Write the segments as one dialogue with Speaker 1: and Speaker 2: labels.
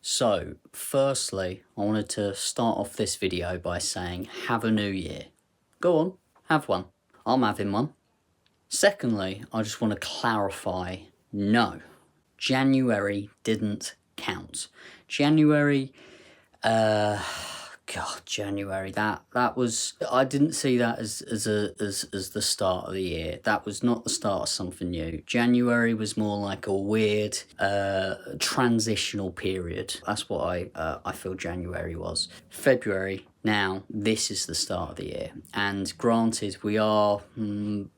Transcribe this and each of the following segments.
Speaker 1: So, firstly, I wanted to start off this video by saying, have a new year. Go on, have one. I'm having one. Secondly, I just want to clarify, no, January didn't count. January, January, that was, I didn't see that as the start of the year. That was not the start of something new. January was more like a weird transitional period. That's what I feel January was. February, now this is the start of the year, and granted we are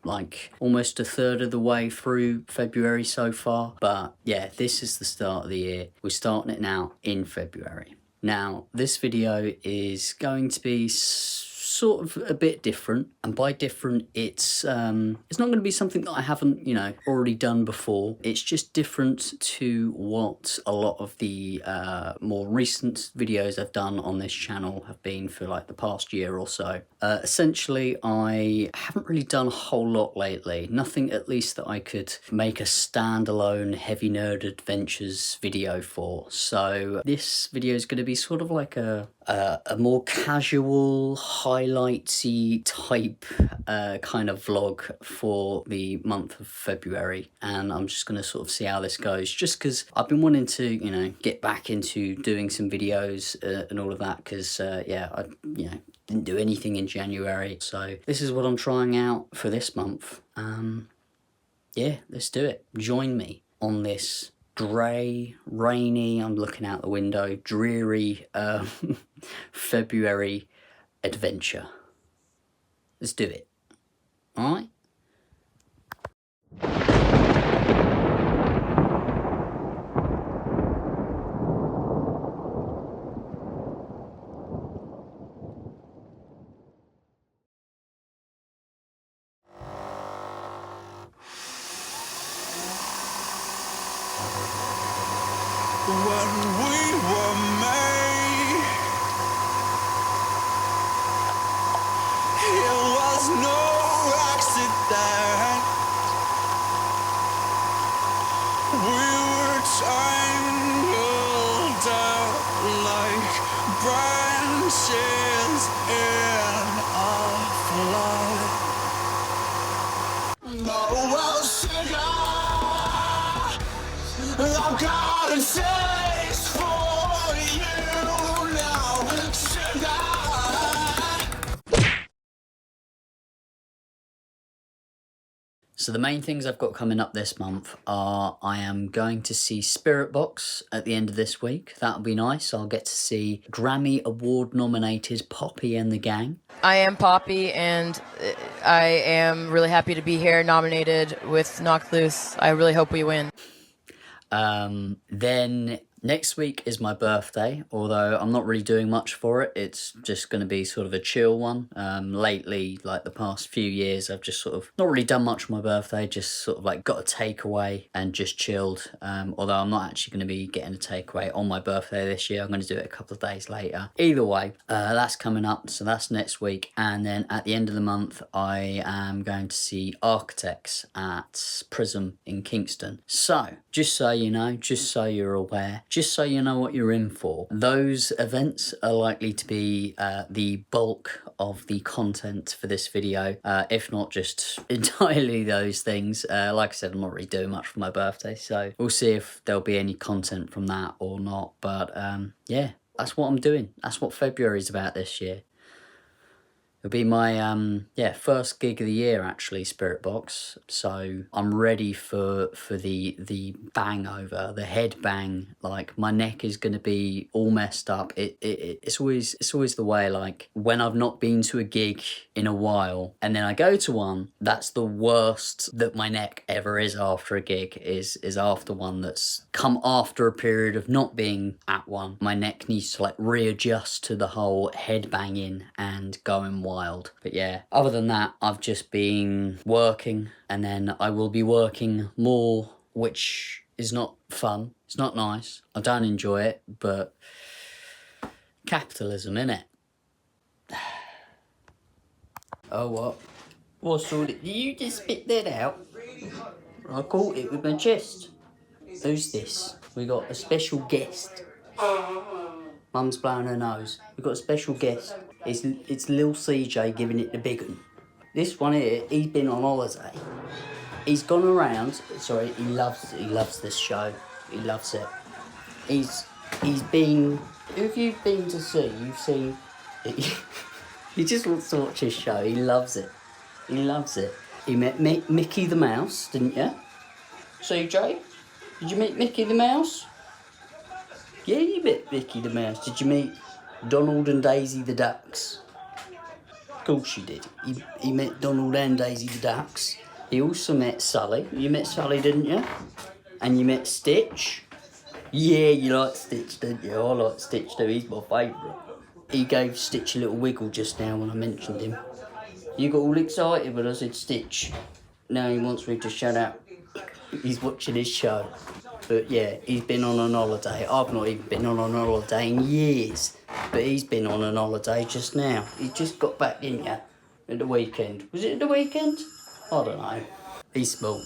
Speaker 1: like almost a third of the way through February so far, but yeah, this is the start of the year. We're starting it now in February. Now, this video is going to be sort of a bit different, and by different, it's not going to be something that I haven't, already done before. It's just different to what a lot of the more recent videos I've done on this channel have been for like the past year or so. Essentially, I haven't really done a whole lot lately. Nothing, at least, that I could make a standalone Heavy Nerd Adventures video for. So this video is going to be sort of like a more casual, highlightsy type kind of vlog for the month of February, and I'm just going to sort of see how this goes, just because I've been wanting to get back into doing some videos and all of that, because I didn't do anything in January, so this is what I'm trying out for this month. Yeah, let's do it. Join me on this grey, rainy, I'm looking out the window, dreary February adventure. Let's do it. Alright?
Speaker 2: When we were made, it was no accident. We were tangled up like branches in a flood. Oh, well, sugar, I've got a taste for you now, sugar.
Speaker 1: So the main things I've got coming up this month are I am going to see Spiritbox at the end of this week. That'll be nice. I'll get to see Grammy Award nominated Poppy and the Gang.
Speaker 3: I am Poppy, and I am really happy to be here nominated with Knocked Loose. I really hope we win.
Speaker 1: Then next week is my birthday, although I'm not really doing much for it. It's just going to be sort of a chill one. Lately, like the past few years, I've just sort of not really done much for my birthday, just sort of like got a takeaway and just chilled. Although I'm not actually going to be getting a takeaway on my birthday this year. I'm going to do it a couple of days later. Either way, that's coming up, so that's next week. And then at the end of the month, I am going to see Architects at Pryzm in Kingston. So, just so you know, just so you're aware, just so you know what you're in for, those events are likely to be the bulk of the content for this video, if not just entirely those things. Like I said, I'm not really doing much for my birthday, so we'll see if there'll be any content from that or not. But yeah, that's what I'm doing. That's what February's about this year. It'll be my first gig of the year, actually, Spiritbox. So I'm ready for the bang over, the head bang. Like, my neck is going to be all messed up. It's always the way, like, when I've not been to a gig in a while and then I go to one, that's the worst that my neck ever is after a gig, is after one that's come after a period of not being at one. My neck needs to like readjust to the whole head banging and going wild. But yeah, other than that, I've just been working, and then I will be working more, which is not fun. It's not nice. I don't enjoy it, but capitalism, innit? Oh, what? What's all it? Did you just spit that out? I caught it with my chest. Who's this? We got a special guest. Mum's blowing her nose. We've got a special guest. It's Lil CJ giving it the big one. This one here, he's been on holiday. He's gone around. Sorry, he loves this show. He loves it. He's been. Who have you been to see? You've seen. He just wants to watch his show. He loves it. He loves it. You met Mickey the Mouse, didn't you? CJ, did you meet Mickey the Mouse? Yeah, you met Mickey the Mouse. Did you meet Donald and Daisy the Ducks? Of course you did. He met Donald and Daisy the Ducks. He also met Sully. You met Sully, didn't you? And you met Stitch. Yeah, you like Stitch, didn't you? I like Stitch too. He's my favourite. He gave Stitch a little wiggle just now when I mentioned him. You got all excited when I said Stitch. Now he wants me to shut up. He's watching his show. But yeah, he's been on an holiday. I've not even been on an holiday in years. But he's been on an holiday just now. He just got back, didn't you? At the weekend. Was it at the weekend? I don't know. He's small.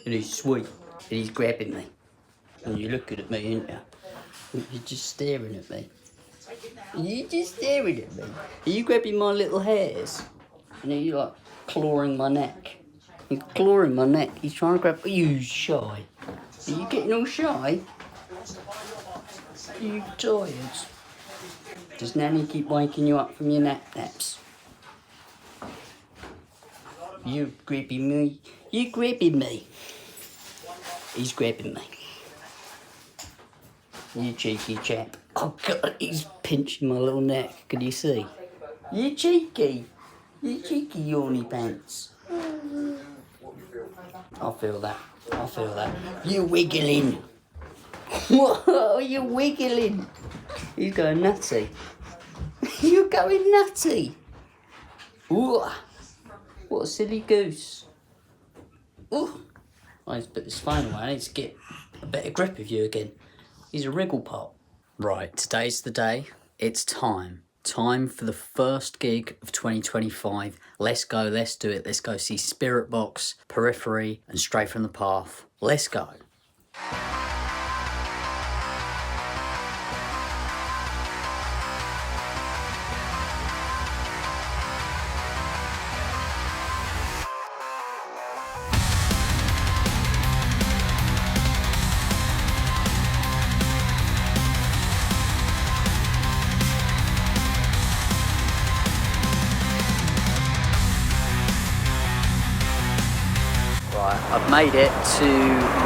Speaker 1: And he's sweet. And he's grabbing me. And you're looking at me, aren't you? You're just staring at me. You're just staring at me. Are you grabbing my little hairs? And are you like clawing my neck? He's clawing my neck. He's trying to grab. Are you shy? Are you getting all shy? Are you tired? Does Nanny keep waking you up from your naps? You grabbing me? You grabbing me? He's grabbing me. You cheeky chap. Oh God, he's pinching my little neck. Can you see? You cheeky. You cheeky yawny pants. I feel that. I feel that. You wiggling. Whoa, you wiggling. He's going nutty. You're going nutty. Ooh, what a silly goose. Ooh. I need to put this phone away. I need to get a better grip of you again. He's a wriggle pot. Right, today's the day. It's time. Time for the first gig of 2025. Let's go, let's do it. Let's go see Spiritbox, Periphery, and Straight from the Path. Let's go. I've made it to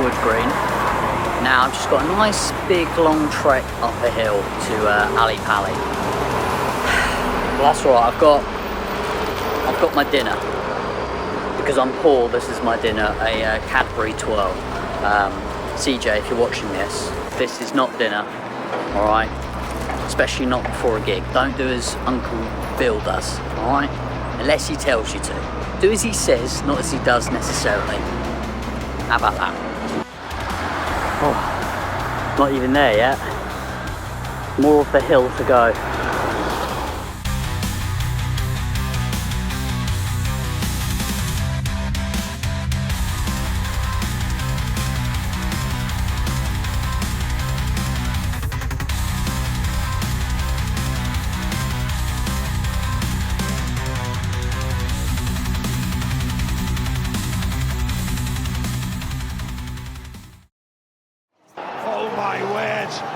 Speaker 1: Wood Green. Now I've just got a nice big long trek up a hill to Ali Pally. Well, that's all right. I've got my dinner because I'm poor. This is my dinner: a Cadbury twirl. CJ, if you're watching this is not dinner. All right, especially not before a gig. Don't do as Uncle Bill does. All right, unless he tells you to. Do as he says, not as he does necessarily. How about that? Oh, not even there yet. More of the hill to go.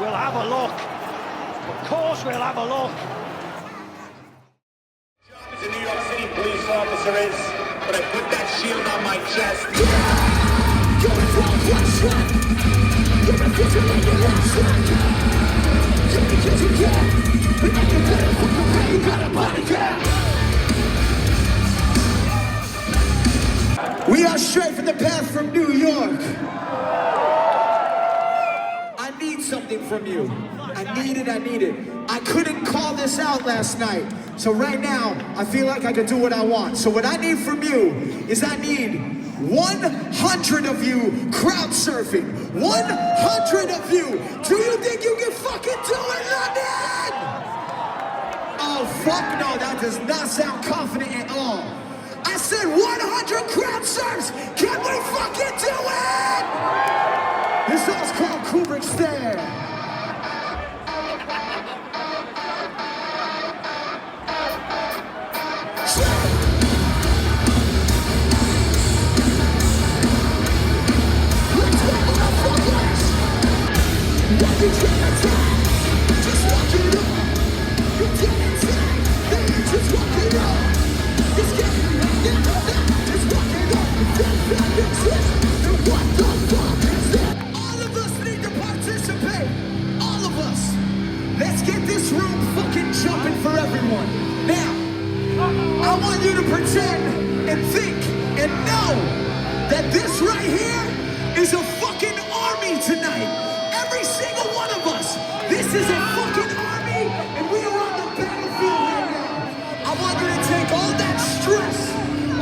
Speaker 4: We'll have a look. Of course we'll have a look.
Speaker 5: As a New York City police officer is, but I put that shield on my chest.
Speaker 2: We are straight from the path from New York. I need something from you. I need it. I couldn't call this out last night. So right now, I feel like I can do what I want. So what I need from you is I need 100 of you crowd surfing. 100 of you. Do you think you can fucking do it, London? Oh, fuck no, that does not sound confident at all. I said 100 crowd surfs. Can we fucking do it? This song's called Kubrick Stare. Just walk it up. You did it time. Just walk it up. Just get it right now. Just walk it up. What the fuck is that? All of us need to participate. All of us. Let's get this room fucking jumping for everyone. Now, I want you to pretend and think and know that this right here is a fucking army tonight. Every single one of us. This is a fucking army, and we are on the battlefield right now. I want you to take all that stress,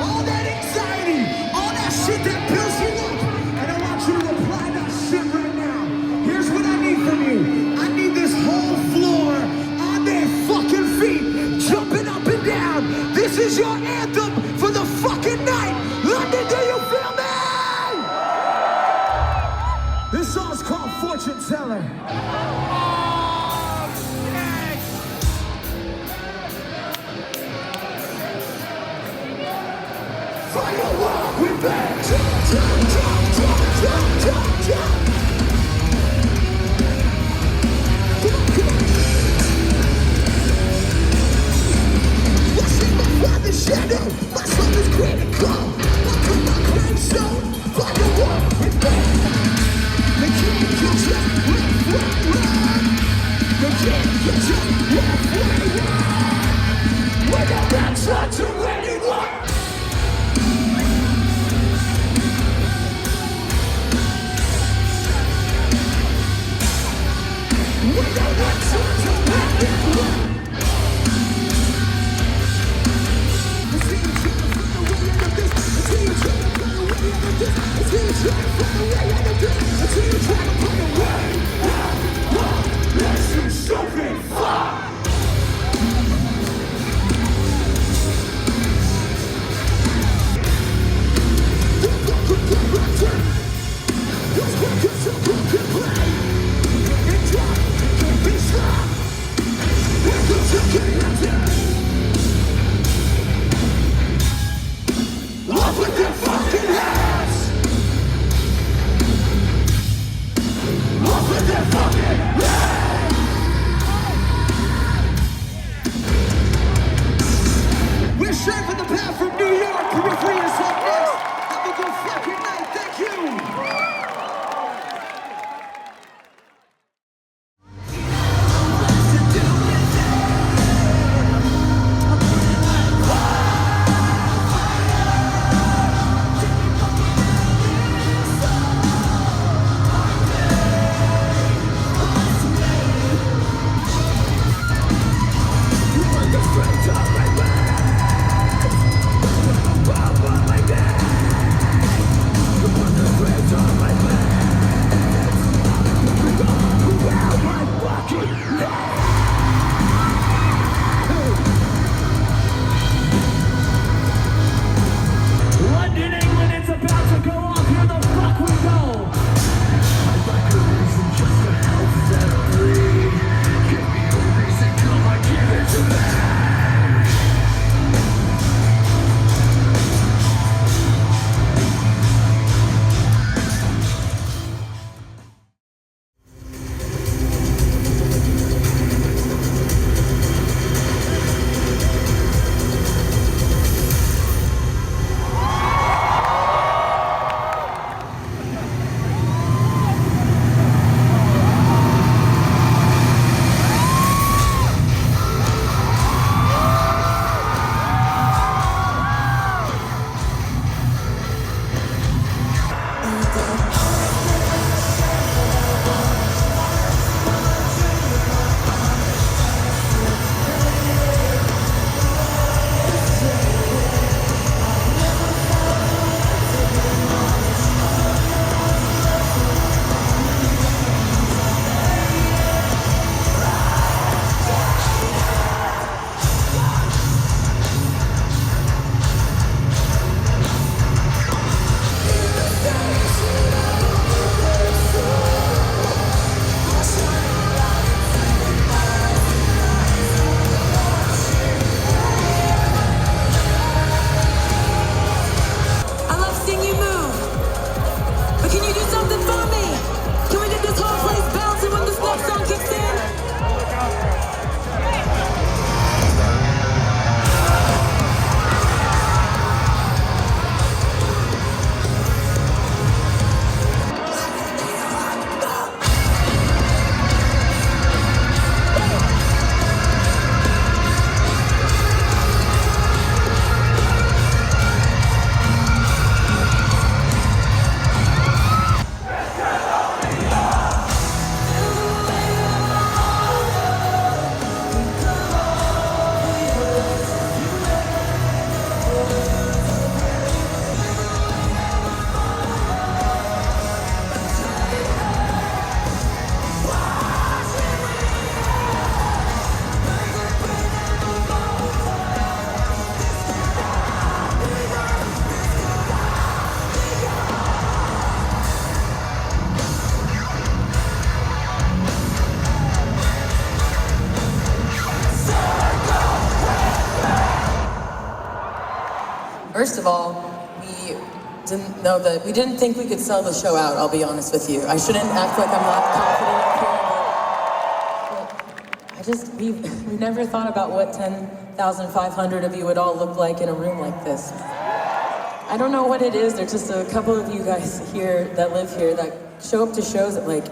Speaker 2: all that anxiety, all that shit that builds you up, and I want you to apply that shit right now. Here's what I need from you. I need this whole floor on their fucking feet, jumping up and down. This is your anthem for the fucking night. London, do you feel me? This song's called Fortune Teller. Firewalk with that. Jump, jump, jump, jump, jump, jump, jump. Come on, come on. What's in my father's shadow? My soul is critical. Welcome my grave zone. Firewalk with that. They can't catch us. Run. They can't catch us. Run. We got that shot to anyone. We got that shot to anyone. I see you trying to find a way out of this. I see you trying to find a way out of this. I see you trying to find a way out of this. I see you trying to find a way out. Let's do something fun.
Speaker 3: First of all, we didn't think we could sell the show out, I'll be honest with you. I shouldn't act like I'm not confident up here, but we never thought about what 10,500 of you would all look like in a room like this. I don't know what it is, there's just a couple of you guys here that live here that show up to shows at like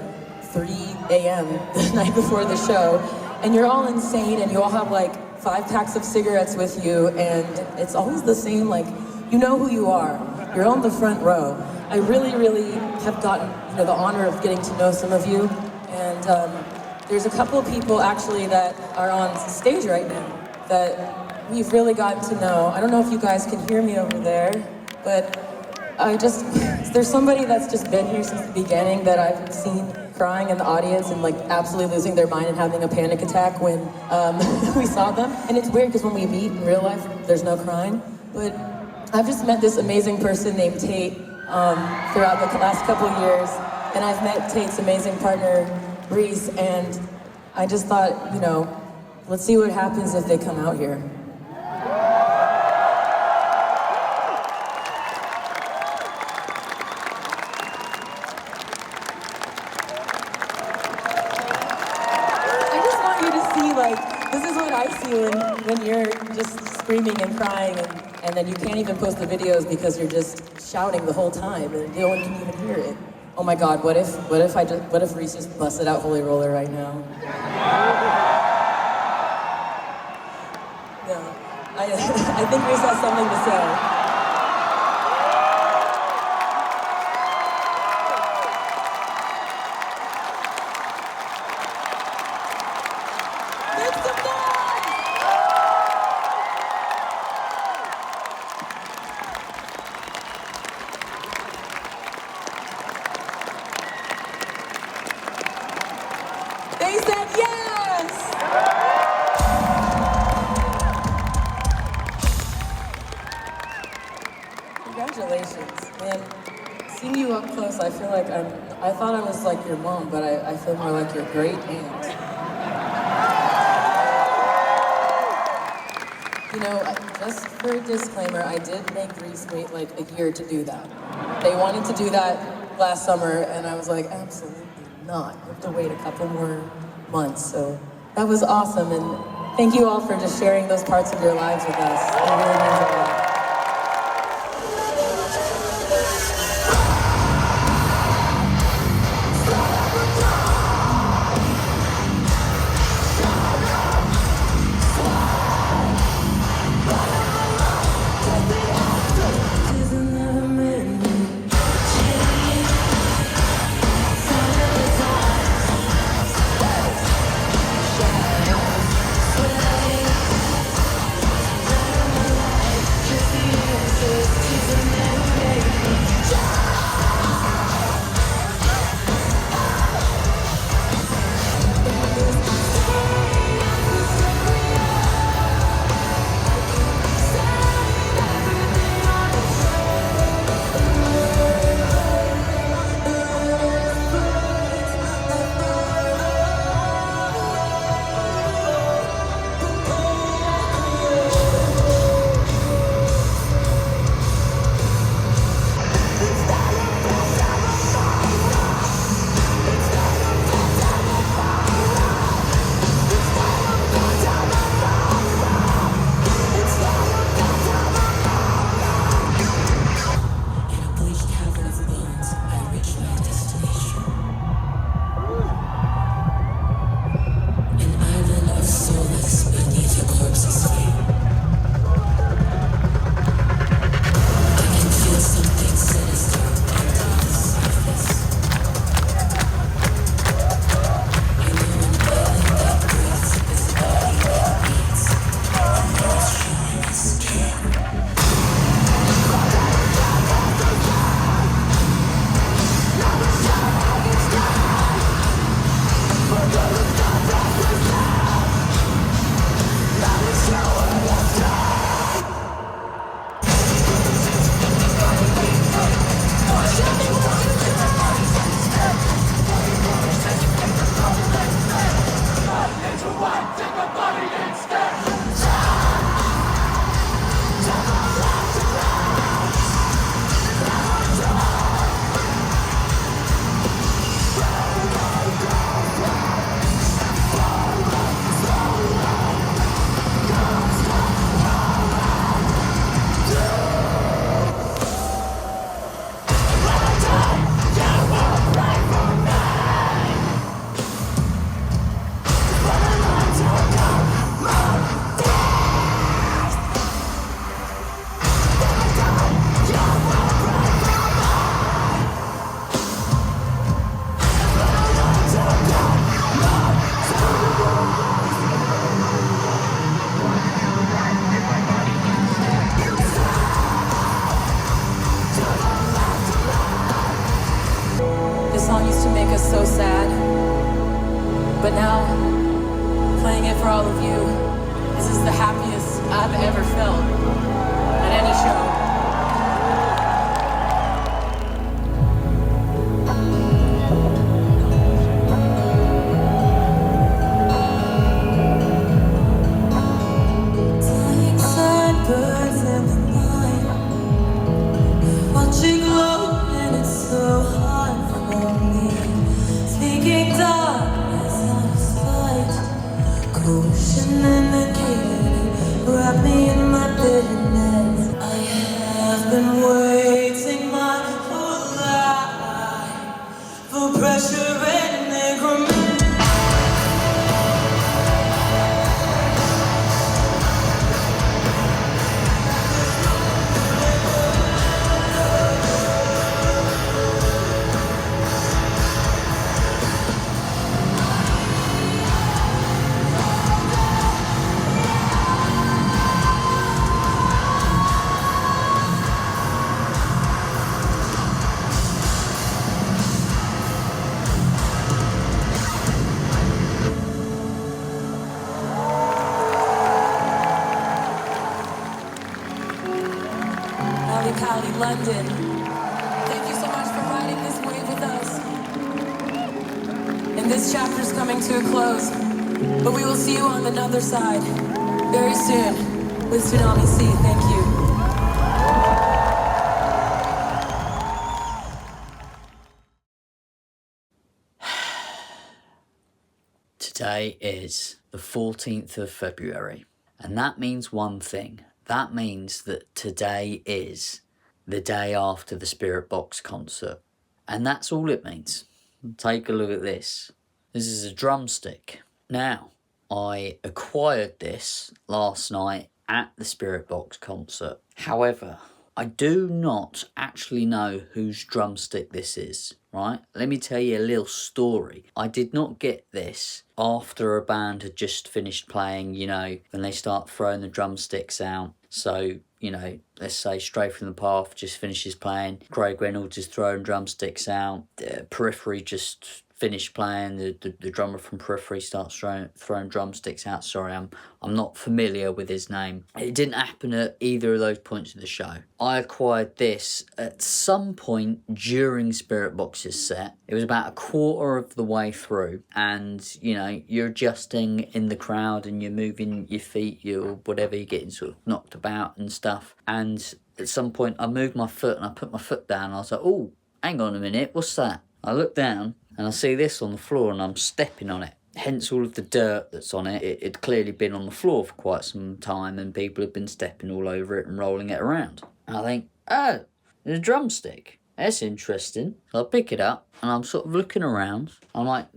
Speaker 3: 3 a.m. the night before the show, and you're all insane, and you all have like 5 packs of cigarettes with you, and it's always the same, like, you know who you are. You're on the front row. I really, really have gotten, the honor of getting to know some of you, and there's a couple of people actually that are on stage right now that we've really gotten to know. I don't know if you guys can hear me over there, but there's somebody that's just been here since the beginning that I've seen crying in the audience and like absolutely losing their mind and having a panic attack when we saw them. And it's weird because when we meet in real life, there's no crying. But I've just met this amazing person named Tate throughout the last couple of years. And I've met Tate's amazing partner, Reese, and I just thought, let's see what happens if they come out here. This is what I see when you're just screaming and crying and then you can't even post the videos because you're just shouting the whole time and no one can even hear it. Oh my God, what if Reese just busted out Holy Roller right now? No, I think Reese has something to say. They said yes! Congratulations, man. Seeing you up close, I feel like I thought I was like your mom, but I feel more like your great aunt. Just for a disclaimer, I did make Reese wait like a year to do that. They wanted to do that last summer, and I was like, absolutely not. You have to wait a couple more months. So that was awesome, and thank you all for just sharing those parts of your lives with us. It really means a lot. right now, playing it for all of you. This is the happiest I've ever felt at any show. London. Thank you so much for riding this wave with us. And this chapter's coming to a close, but we will see you on the other side very soon with Tsunami C. Thank you.
Speaker 1: Today is the 14th of February, and that means one thing. That means that today is the day after the Spiritbox concert. And that's all it means. Take a look at this. This is a drumstick. Now, I acquired this last night at the Spiritbox concert. However, I do not actually know whose drumstick this is, right? Let me tell you a little story. I did not get this after a band had just finished playing, you know, when they start throwing the drumsticks out. So, you know, let's say Stray from the Path just finishes playing, Craig Reynolds is throwing drumsticks out, Periphery just finished playing, the drummer from Periphery starts throwing drumsticks out. Sorry, I'm not familiar with his name. It didn't happen at either of those points of the show. I acquired this at some point during Spiritbox's set. It was about a quarter of the way through, and you know, you're adjusting in the crowd and you're moving your feet, you're whatever, you're getting sort of knocked about and stuff. And at some point I moved my foot and I put my foot down and I was like, oh, hang on a minute, what's that? I look down and I see this on the floor and I'm stepping on it. Hence all of the dirt that's on it. It had clearly been on the floor for quite some time and people had been stepping all over it and rolling it around. And I think, oh, there's a drumstick. That's interesting. So I pick it up and I'm sort of looking around. I'm like,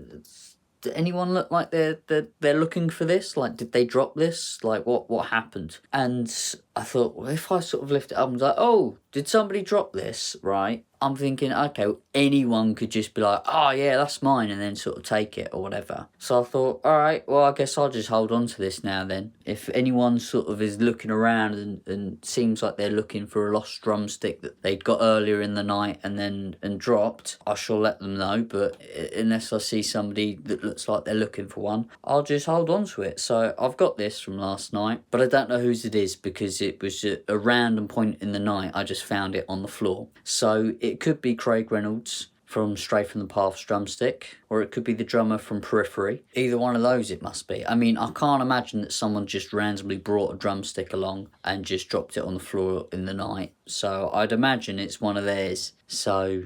Speaker 1: did anyone look like they're looking for this? Like, did they drop this? Like, what happened? And I thought, well, if I sort of lift it up and was like, oh, did somebody drop this? Right? I'm thinking, okay, well, anyone could just be like, oh yeah, that's mine, and then sort of take it or whatever. So I thought, all right, well, I guess I'll just hold on to this now then. If anyone sort of is looking around and seems like they're looking for a lost drumstick that they'd got earlier in the night and dropped, I shall let them know. But unless I see somebody that looks like they're looking for one, I'll just hold on to it. So I've got this from last night, but I don't know whose it is because it was a random point in the night. I just found it on the floor. So it could be Craig Reynolds from Stray from the Path's drumstick, or it could be the drummer from Periphery. Either one of those it must be. I mean, I can't imagine that someone just randomly brought a drumstick along and just dropped it on the floor in the night. So I'd imagine it's one of theirs. So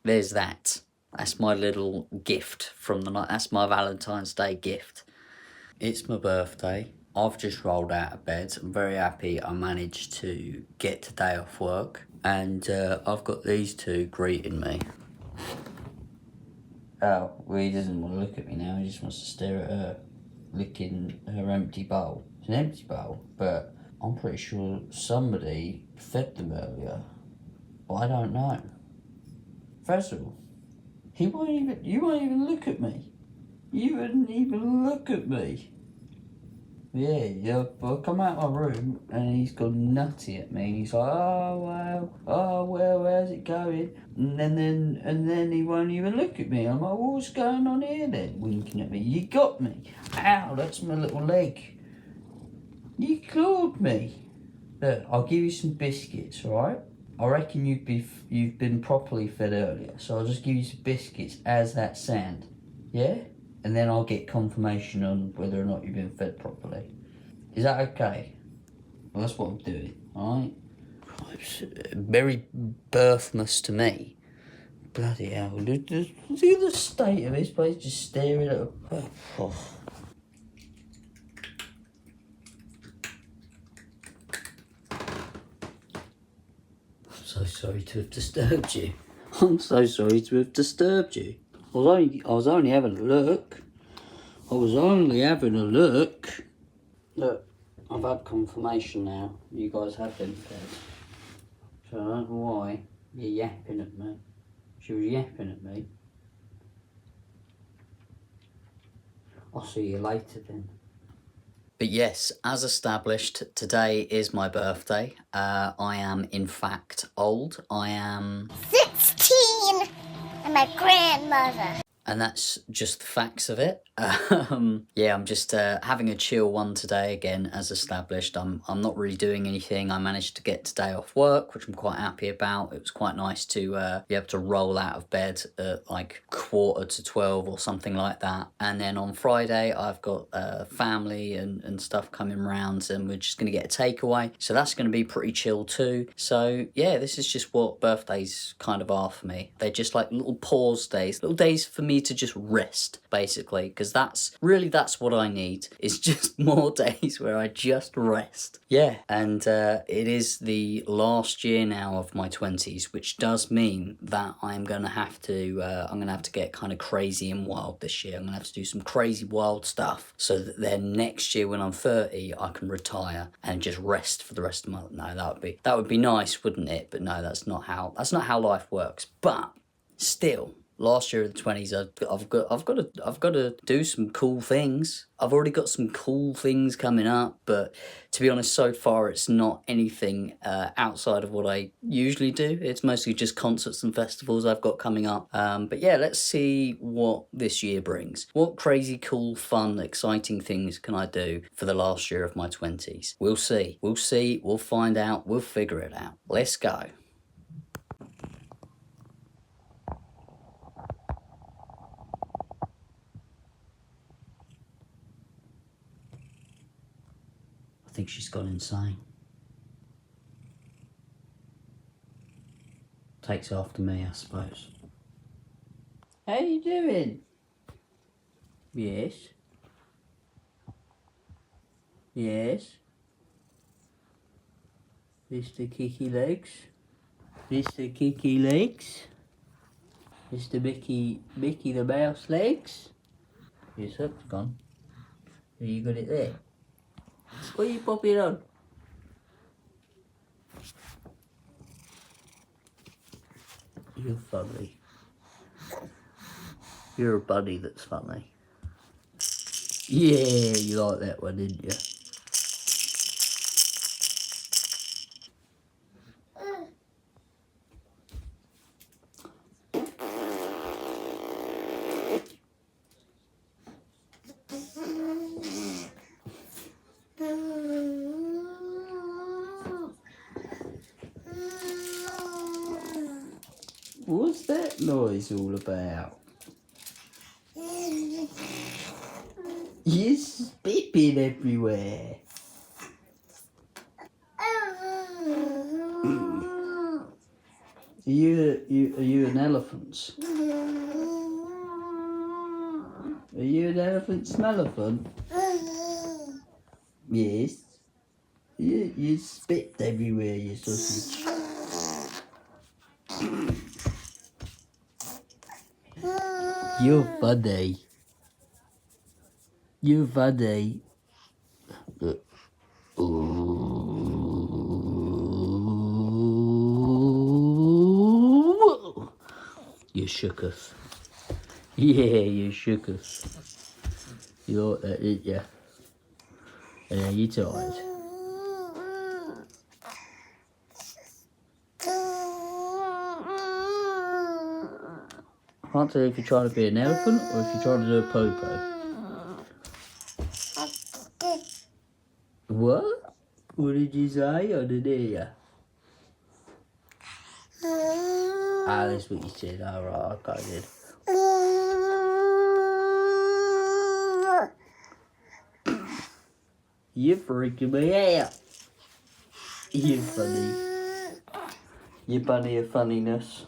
Speaker 1: there's that. That's my little gift from the night. That's my Valentine's Day gift. It's my birthday. I've just rolled out of bed. I'm very happy I managed to get today off work. And I've got these two greeting me. Oh, well, he doesn't want to look at me now. He just wants to stare at her, licking her empty bowl. It's an empty bowl, but I'm pretty sure somebody fed them earlier. But I don't know. First of all, you won't even look at me. You wouldn't even look at me. Yeah, I come out of my room and he's gone nutty at me. He's like, oh well, how's it going? And then he won't even look at me. I'm like, what's going on here then? Winking at me. You got me. Ow, that's my little leg. You clawed me. Look, I'll give you some biscuits, alright? I reckon you've been properly fed earlier, so I'll just give you some biscuits as that sound. Yeah? And then I'll get confirmation on whether or not you've been fed properly. Is that okay? Well, that's what I'm doing, alright? Very birthmas to me. Bloody hell. Look at the state of this place, just staring at oh. I'm so sorry to have disturbed you. I'm so sorry to have disturbed you. I was only having a look. Look, I've had confirmation now. You guys have been fed. So I don't know why you're yapping at me. She was yapping at me. I'll see you later then. But yes, as established, today is my birthday. I am in fact old. I am
Speaker 6: 16 and my grandmother.
Speaker 1: And that's just the facts of it. Yeah, I'm just having a chill one today again, as established. I'm not really doing anything. I managed to get today off work, which I'm quite happy about. It was quite nice to be able to roll out of bed at like 11:45 or something like that. And then on Friday, I've got family and stuff coming round, and we're just going to get a takeaway. So that's going to be pretty chill too. So yeah, this is just what birthdays kind of are for me. They're just like little pause days, little days for me to just rest, basically, because that's what I need, is just more days where I just rest. Yeah, and it is the last year now of my 20s, which does mean that I'm gonna have to get kind of crazy and wild this year. I'm gonna have to do some crazy wild stuff so that then next year when I'm 30 I can retire and just rest for the rest of my life. No, that would be nice, wouldn't it? But no, that's not how life works. But still, last year of the 20s, I've got to do some cool things. I've already got some cool things coming up, but to be honest, so far it's not anything outside of what I usually do. It's mostly just concerts and festivals I've got coming up. But yeah, let's see what this year brings. What crazy, cool, fun, exciting things can I do for the last year of my 20s? We'll see. We'll find out. We'll figure it out. Let's go. I think she's gone insane. Takes after me, I suppose. How you doing? Yes. Yes. Mr. Kicky Legs. Mr. Kicky Legs. Mr. Mickey the Mouse Legs. Your sock's gone. Have you got it there? What are you popping on? You're funny. You're a bunny that's funny. Yeah, you like that one, didn't you? What's that noise all about? You're spitting everywhere. Are you an elephant? Are you an elephant smellophant? Yes. You spit everywhere, you sausage. You're funny. You're funny. You shook us. Yeah, you shook us. You like that, didn't you? Yeah, you tired. I can't tell if you're trying to be an elephant or if you're trying to do a popo. What? What did you say? I didn't hear you. Ah, that's what you said. Alright, I got it. You're freaking me out. You're funny. You're bunny of funniness.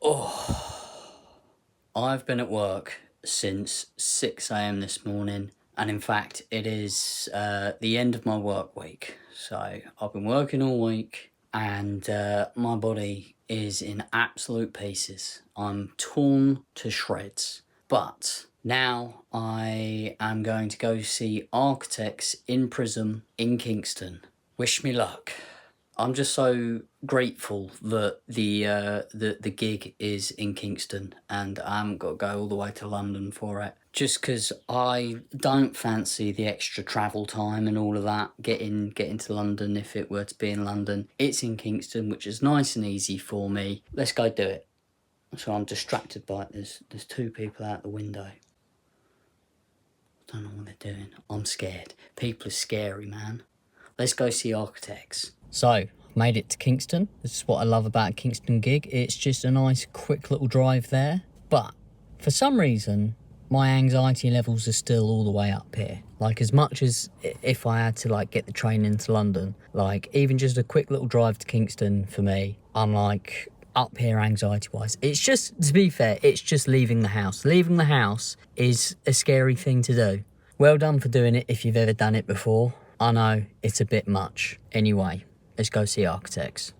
Speaker 1: Oh, I've been at work since 6 AM this morning, and in fact it is the end of my work week. So I've been working all week and my body is in absolute pieces. I'm torn to shreds, but now I am going to go see Architects in Pryzm in Kingston. Wish me luck. I'm just so grateful that the gig is in Kingston and I haven't got to go all the way to London for it. Just because I don't fancy the extra travel time and all of that, getting to London if it were to be in London. It's in Kingston, which is nice and easy for me. Let's go do it. So I'm distracted by it. There's two people out the window. I don't know what they're doing. I'm scared. People are scary, man. Let's go see Architects. So, made it to Kingston. This is what I love about a Kingston gig. It's just a nice, quick little drive there. But for some reason, my anxiety levels are still all the way up here. Like, as much as if I had to, like, get the train into London, like, even just a quick little drive to Kingston for me, I'm, like, up here anxiety-wise. It's just, to be fair, it's just leaving the house. Leaving the house is a scary thing to do. Well done for doing it if you've ever done it before. I know, it's a bit much. Anyway, let's go see Architects.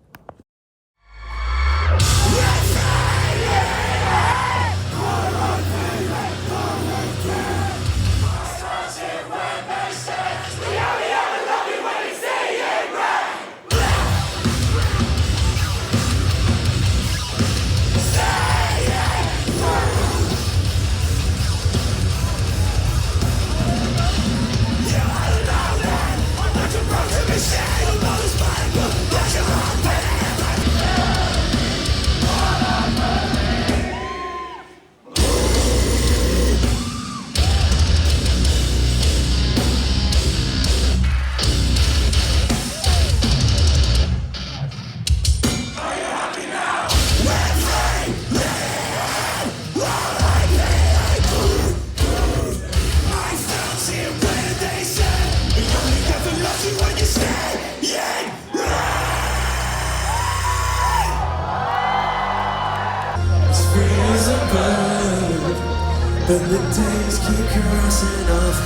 Speaker 7: But the days keep crossing off.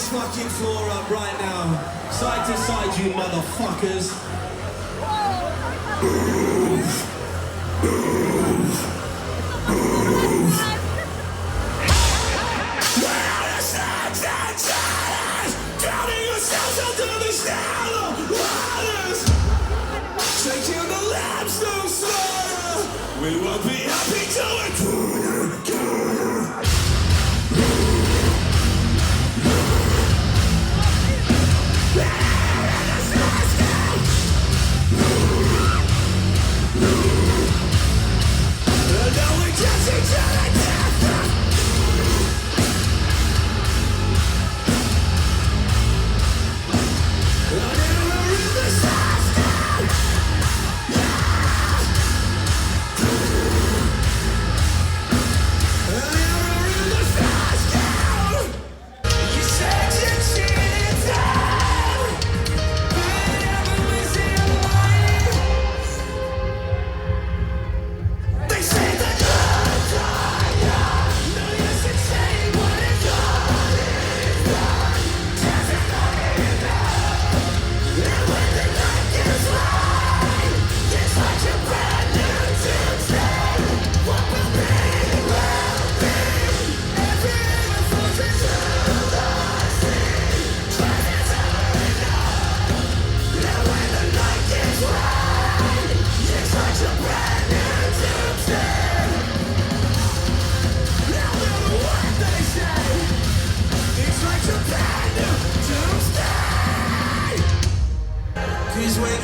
Speaker 7: Fucking floor up right now. Side to side, you motherfuckers. Drowning yourselves under the shallow waters. Shaking the limestone slaughter. We won't be happy till we're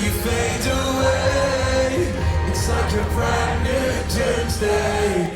Speaker 7: you fade away. It's like a brand new doomsday.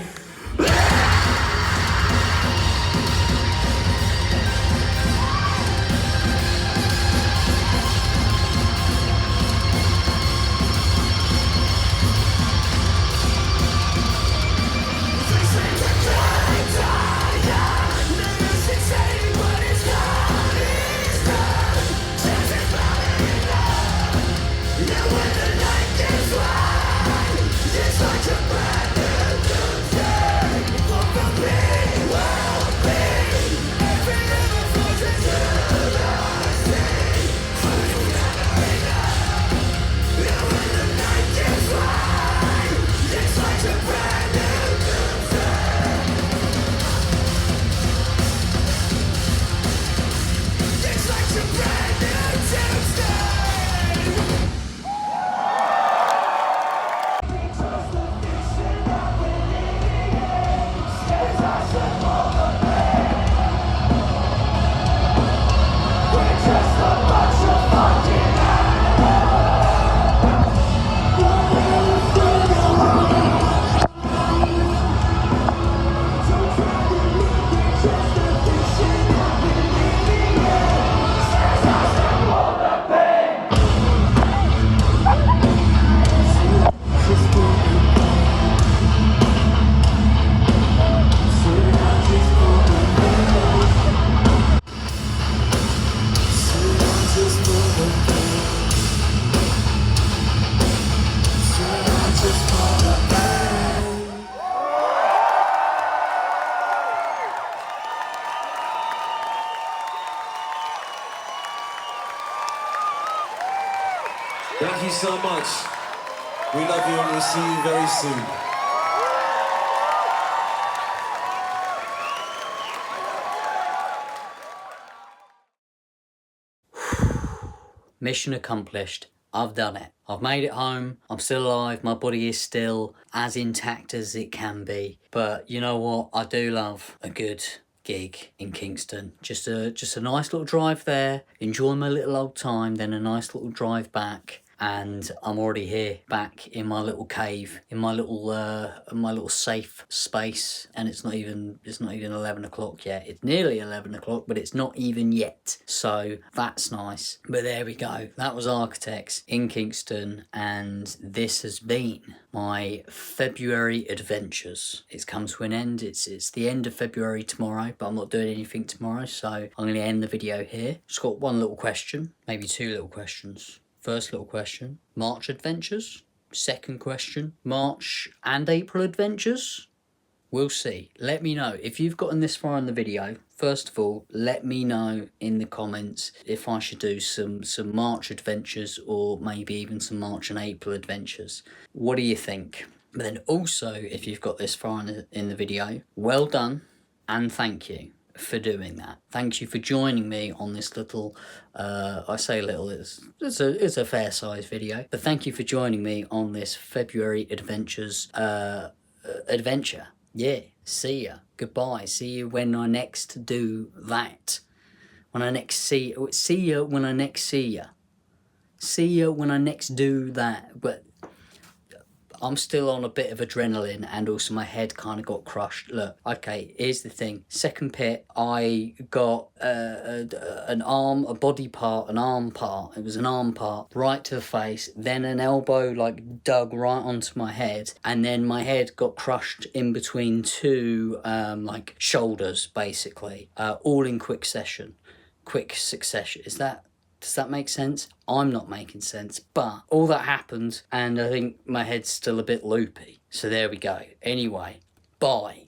Speaker 7: Thank you so much. We love you and we'll see you very soon.
Speaker 1: Mission accomplished. I've done it. I've made it home. I'm still alive. My body is still as intact as it can be. But you know what? I do love a good gig in Kingston. Just a nice little drive there. Enjoy my little old time. Then a nice little drive back. And I'm already here, back in my little cave, in my little safe space. And it's not even 11 o'clock yet. It's nearly 11 o'clock, but it's not even yet. So that's nice. But there we go. That was Architects in Kingston, and this has been my February adventures. It's come to an end. It's the end of February tomorrow, but I'm not doing anything tomorrow, so I'm going to end the video here. Just got one little question, maybe two little questions. First little question, March adventures. Second question, March and April adventures. We'll see. Let me know if you've gotten this far in the video. First of all, let me know in the comments if I should do some March adventures or maybe even some March and April adventures. What do you think? But then also, if you've got this far in the video, well done and thank you for doing that. Thank you for joining me on this little, I say little, it's a fair size video, but thank you for joining me on this February adventures adventure. Yeah, see ya. Goodbye. See you when I next do that. When I next see ya when I next see ya. See ya when I next do that. But I'm still on a bit of adrenaline, and also my head kind of got crushed. Look, okay, here's the thing. Second pit, I got an arm, a body part, an arm part. It was an arm part right to the face, then an elbow like dug right onto my head, and then my head got crushed in between two like shoulders, basically, all in quick succession. Does that make sense? I'm not making sense, but all that happened, and I think my head's still a bit loopy. So there we go. Anyway, bye.